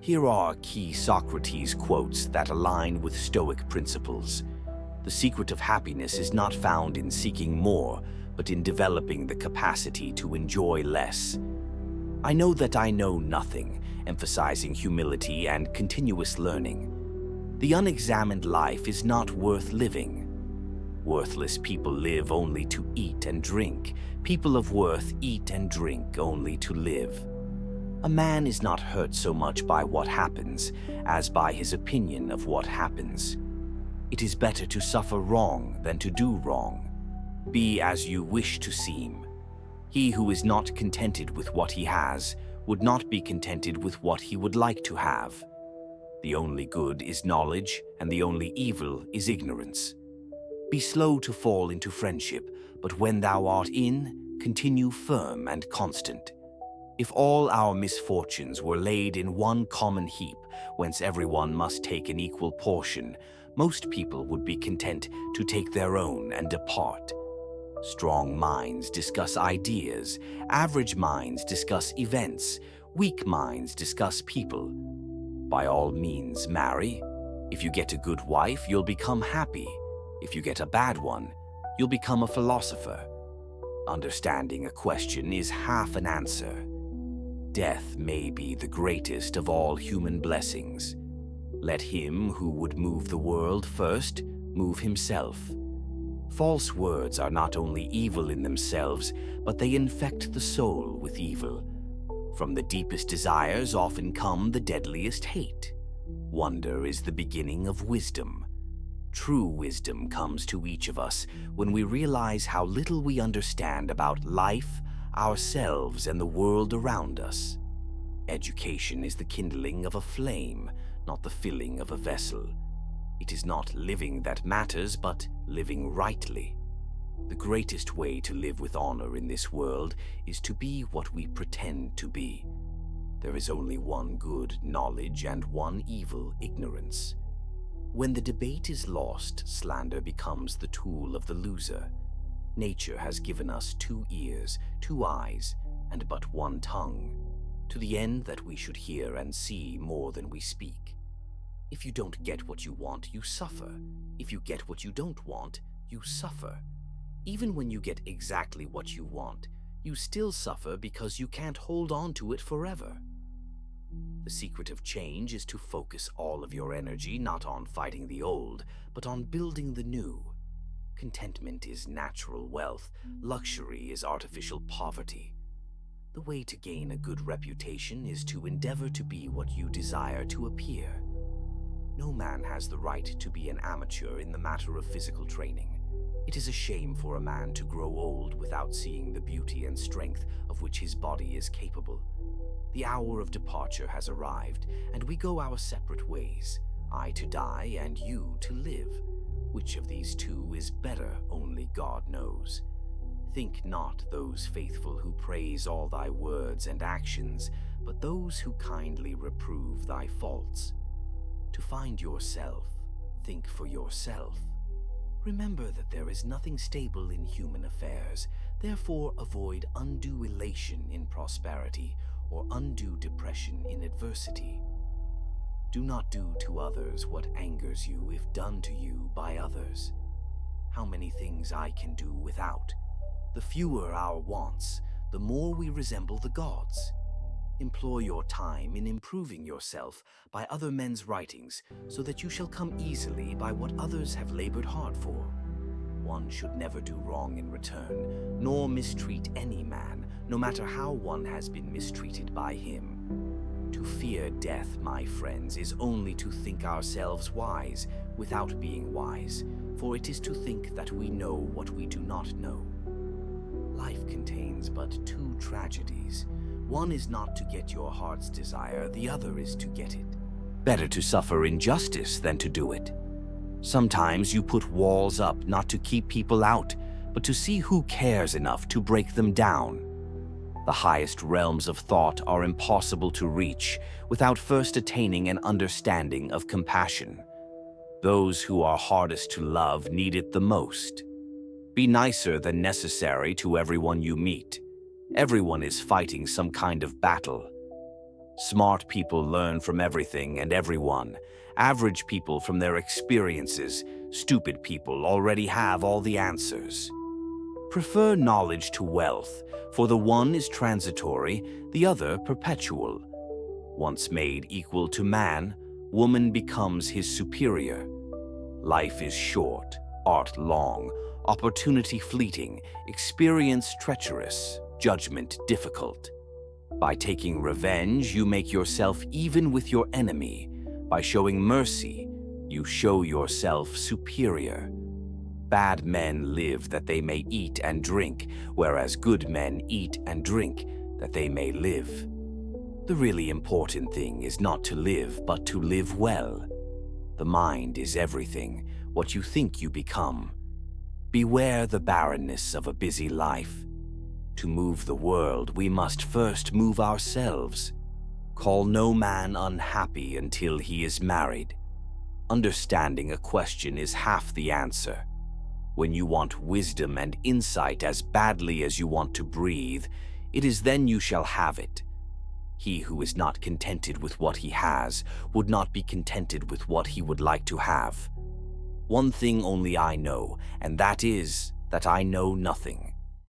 Here are key Socrates quotes that align with Stoic principles. The secret of happiness is not found in seeking more, but in developing the capacity to enjoy less. I know that I know nothing, emphasizing humility and continuous learning. The unexamined life is not worth living. Worthless people live only to eat and drink. People of worth eat and drink only to live. A man is not hurt so much by what happens as by his opinion of what happens. It is better to suffer wrong than to do wrong. Be as you wish to seem. He who is not contented with what he has would not be contented with what he would like to have. The only good is knowledge, and the only evil is ignorance. Be slow to fall into friendship, but when thou art in, continue firm and constant. If all our misfortunes were laid in one common heap, whence everyone must take an equal portion, most people would be content to take their own and depart. Strong minds discuss ideas, average minds discuss events, weak minds discuss people. By all means, marry. If you get a good wife, you'll become happy. If you get a bad one, you'll become a philosopher. Understanding a question is half an answer. Death may be the greatest of all human blessings. Let him who would move the world first move himself. False words are not only evil in themselves, but they infect the soul with evil. From the deepest desires often come the deadliest hate. Wonder is the beginning of wisdom. True wisdom comes to each of us when we realize how little we understand about life, ourselves, and the world around us. Education is the kindling of a flame, not the filling of a vessel. It is not living that matters, but living rightly. The greatest way to live with honor in this world is to be what we pretend to be. There is only one good, knowledge, and one evil, ignorance. When the debate is lost, slander becomes the tool of the loser. Nature has given us 2 ears, 2 eyes, and but 1 tongue, to the end that we should hear and see more than we speak. If you don't get what you want, you suffer. If you get what you don't want, you suffer. Even when you get exactly what you want, you still suffer because you can't hold on to it forever. The secret of change is to focus all of your energy not on fighting the old, but on building the new. Contentment is natural wealth. Luxury is artificial poverty. The way to gain a good reputation is to endeavor to be what you desire to appear. No man has the right to be an amateur in the matter of physical training. It is a shame for a man to grow old without seeing the beauty and strength of which his body is capable. The hour of departure has arrived, and we go our separate ways, I to die and you to live. Which of these two is better, only God knows. Think not those faithful who praise all thy words and actions, but those who kindly reprove thy faults. To find yourself, think for yourself. Remember that there is nothing stable in human affairs, therefore avoid undue elation in prosperity or undue depression in adversity. Do not do to others what angers you if done to you by others. How many things I can do without. The fewer our wants, the more we resemble the gods. Employ your time in improving yourself by other men's writings, so that you shall come easily by what others have labored hard for. One should never do wrong in return, nor mistreat any man, no matter how one has been mistreated by him. To fear death, my friends, is only to think ourselves wise without being wise, for it is to think that we know what we do not know. Life contains but 2 tragedies. One is not to get your heart's desire, the other is to get it. Better to suffer injustice than to do it. Sometimes you put walls up not to keep people out, but to see who cares enough to break them down. The highest realms of thought are impossible to reach without first attaining an understanding of compassion. Those who are hardest to love need it the most. Be nicer than necessary to everyone you meet. Everyone is fighting some kind of battle. Smart people learn from everything and everyone. Average people from their experiences. Stupid people already have all the answers. Prefer knowledge to wealth, for the one is transitory, the other perpetual. Once made equal to man, woman becomes his superior. Life is short, art long, opportunity fleeting, experience treacherous, judgment difficult. By taking revenge, you make yourself even with your enemy. By showing mercy, you show yourself superior. Bad men live that they may eat and drink, whereas good men eat and drink that they may live. The really important thing is not to live, but to live well. The mind is everything, what you think you become. Beware the barrenness of a busy life. To move the world, we must first move ourselves. Call no man unhappy until he is married. Understanding a question is half the answer. When you want wisdom and insight as badly as you want to breathe, it is then you shall have it. He who is not contented with what he has would not be contented with what he would like to have. One thing only I know, and that is that I know nothing.